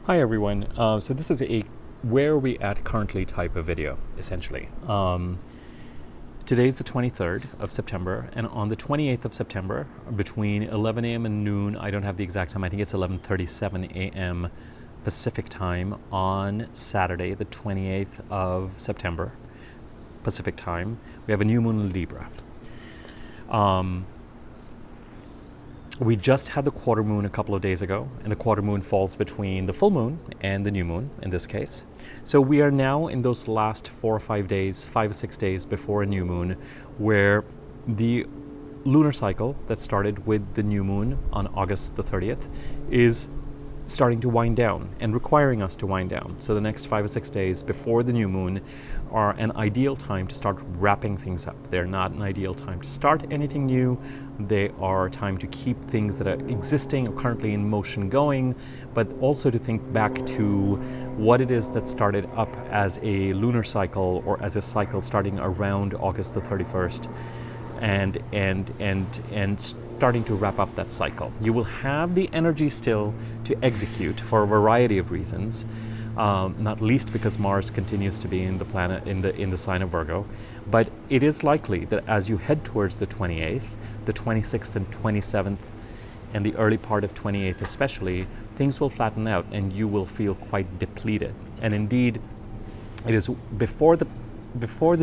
Hi everyone. So this is a where are we at currently type of video, essentially. Today's the 23rd of September, and on the 28th of September, between 11 a.m. and noon, I don't have the exact time, I think it's 11:37 a.m. Pacific time on Saturday, the 28th of September, Pacific time, we have a new moon in Libra. We just had the quarter moon a couple of days ago, and the quarter moon falls between the full moon and the new moon in this case. So we are now in those last 4 or 5 days, 5 or 6 days before a new moon, where the lunar cycle that started with the new moon on August the 30th is starting to wind down and requiring us to wind down. So the next 5 or 6 days before the new moon are an ideal time to start wrapping things up. They're not an ideal time to start anything new. They are a time to keep things that are existing or currently in motion going, but also to think back to what it is that started up as a lunar cycle or as a cycle starting around August the 31st and starting to wrap up that cycle. You will have the energy still to execute for a variety of reasons, not least because Mars continues to be in the planet in the sign of Virgo. But it is likely that as you head towards the 28th, the 26th and 27th, and the early part of 28th especially, things will flatten out and you will feel quite depleted. And indeed, it is before the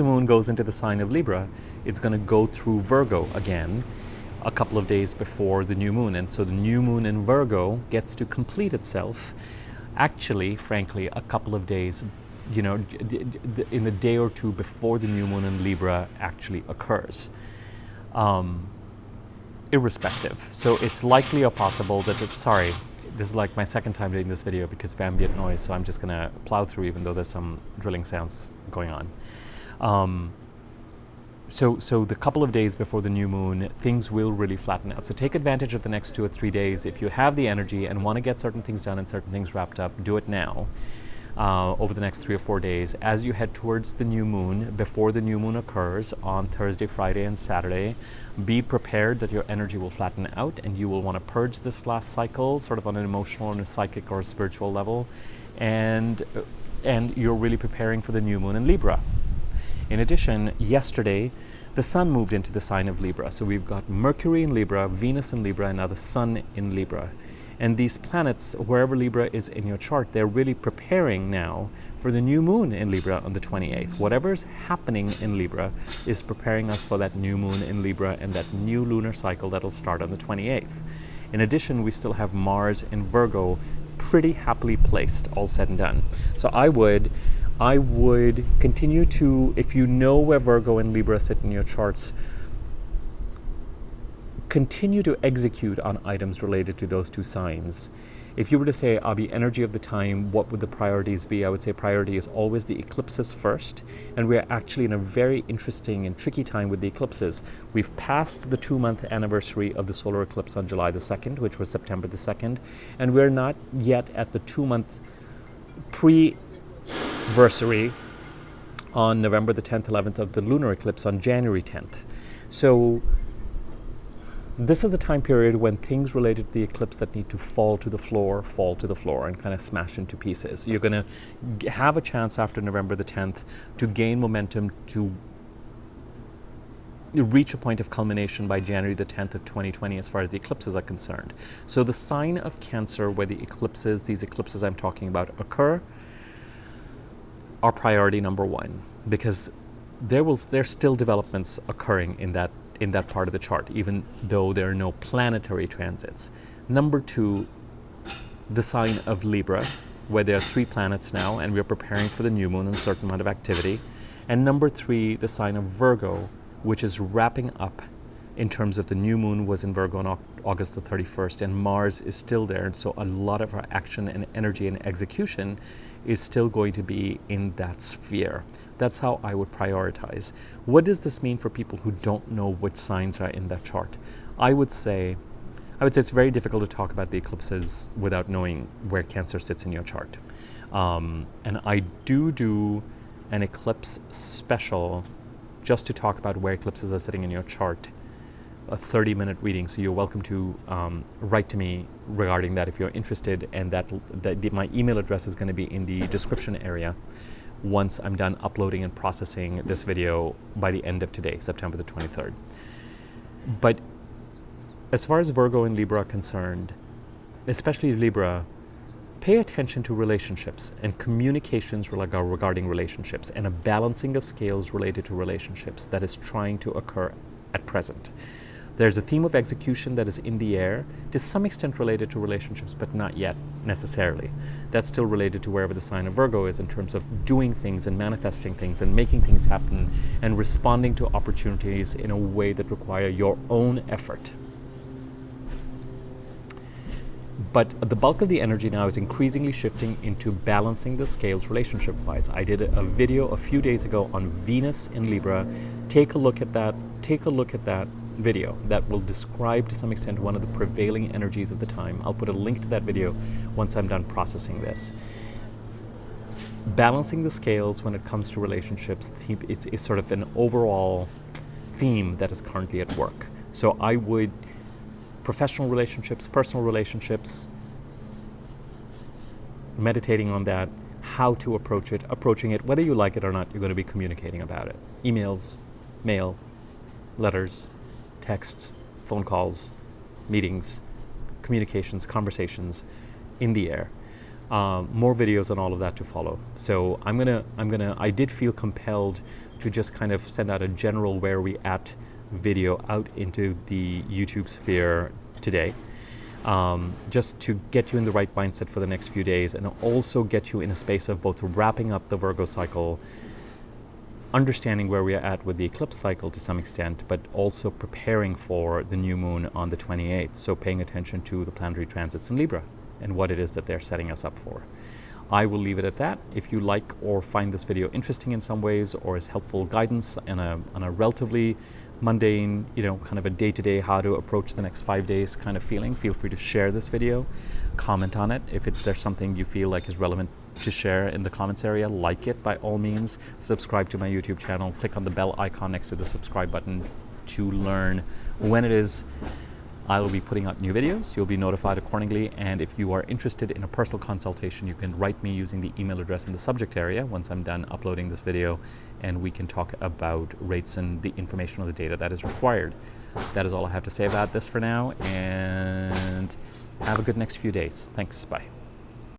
moon goes into the sign of Libra, it's going to go through Virgo again a couple of days before the new moon. And so the new moon in Virgo gets to complete itself actually, frankly, a couple of days, in the day or two before the new moon in Libra actually occurs. Irrespective. So it's likely or possible that this is like my second time doing this video because of ambient noise, so I'm just going to plow through even though there's some drilling sounds going on. So the couple of days before the new moon, things will really flatten out. So take advantage of the next 2 or 3 days. If you have the energy and want to get certain things done and certain things wrapped up, do it now. Over the next 3 or 4 days, as you head towards the new moon, before the new moon occurs on Thursday, Friday, and Saturday, be prepared that your energy will flatten out and you will want to purge this last cycle, sort of on an emotional and a psychic or a spiritual level, and you're really preparing for the new moon in Libra. In addition, yesterday, the sun moved into the sign of Libra. So we've got Mercury in Libra, Venus in Libra, and now the sun in Libra. And these planets, wherever Libra is in your chart, they're really preparing now for the new moon in Libra on the 28th. Whatever's happening in Libra is preparing us for that new moon in Libra and that new lunar cycle that'll start on the 28th. In addition, we still have Mars in Virgo pretty happily placed, all said and done. So I would continue to, if you know where Virgo and Libra sit in your charts, continue to execute on items related to those two signs. If you were to say, Abhi, energy of the time, what would the priorities be? I would say priority is always the eclipses first. And we're actually in a very interesting and tricky time with the eclipses. We've passed the 2-month anniversary of the solar eclipse on July the 2nd, which was September the 2nd. And we're not yet at the 2-month pre-versary on November the 10th, 11th of the lunar eclipse on January 10th. So this is the time period when things related to the eclipse that need to fall to the floor and kind of smash into pieces. You're going to have a chance after November the 10th to gain momentum, to reach a point of culmination by January the 10th of 2020 as far as the eclipses are concerned. So the sign of Cancer, where these eclipses I'm talking about occur, are priority number one, because there's still developments occurring in that part of the chart, even though there are no planetary transits. Number two, the sign of Libra, where there are 3 planets now, and we're preparing for the new moon and a certain amount of activity. And number 3, the sign of Virgo, which is wrapping up in terms of the new moon was in Virgo on August the 31st, and Mars is still there. And so a lot of our action and energy and execution is still going to be in that sphere. That's how I would prioritize. What does this mean for people who don't know which signs are in that chart? I would say it's very difficult to talk about the eclipses without knowing where Cancer sits in your chart. And I do an eclipse special just to talk about where eclipses are sitting in your chart, a 30-minute reading. So you're welcome to write to me regarding that if you're interested, and my email address is going to be in the description area once I'm done uploading and processing this video by the end of today, September the 23rd. But as far as Virgo and Libra are concerned, especially Libra, pay attention to relationships and communications regarding relationships, and a balancing of scales related to relationships that is trying to occur at present. There's a theme of execution that is in the air, to some extent related to relationships, but not yet necessarily. That's still related to wherever the sign of Virgo is in terms of doing things and manifesting things and making things happen and responding to opportunities in a way that require your own effort. But the bulk of the energy now is increasingly shifting into balancing the scales relationship-wise. I did a video a few days ago on Venus in Libra. Take a look at that. Take a look at that video. That will describe to some extent one of the prevailing energies of the time. I'll put a link to that video once I'm done processing this. Balancing the scales when it comes to relationships is sort of an overall theme that is currently at work. So I would professional relationships, personal relationships, meditating on that, how to approaching it, whether you like it or not, you're going to be communicating about it. Emails, mail, letters, texts, phone calls, meetings, communications, conversations in the air. More videos on all of that to follow. So I did feel compelled to just kind of send out a general where we at video out into the YouTube sphere today, just to get you in the right mindset for the next few days, and also get you in a space of both wrapping up the Virgo cycle, understanding where we are at with the eclipse cycle to some extent, but also preparing for the new moon on the 28th. So paying attention to the planetary transits in Libra and what it is that they're setting us up for. I will leave it at that. If you like or find this video interesting in some ways, or is helpful guidance on a relatively mundane, kind of a day-to-day how to approach the next 5 days kind of feeling, feel free to share this video, comment on it. If there's something you feel like is relevant to share in the comments area, like it by all means. Subscribe to my YouTube channel. Click on the bell icon next to the subscribe button to learn when it is I will be putting out new videos. You'll be notified accordingly. And if you are interested in a personal consultation, you can write me using the email address in the subject area once I'm done uploading this video, and we can talk about rates and the information or the data that is required. That is all I have to say about this for now, and have a good next few days. Thanks. Bye.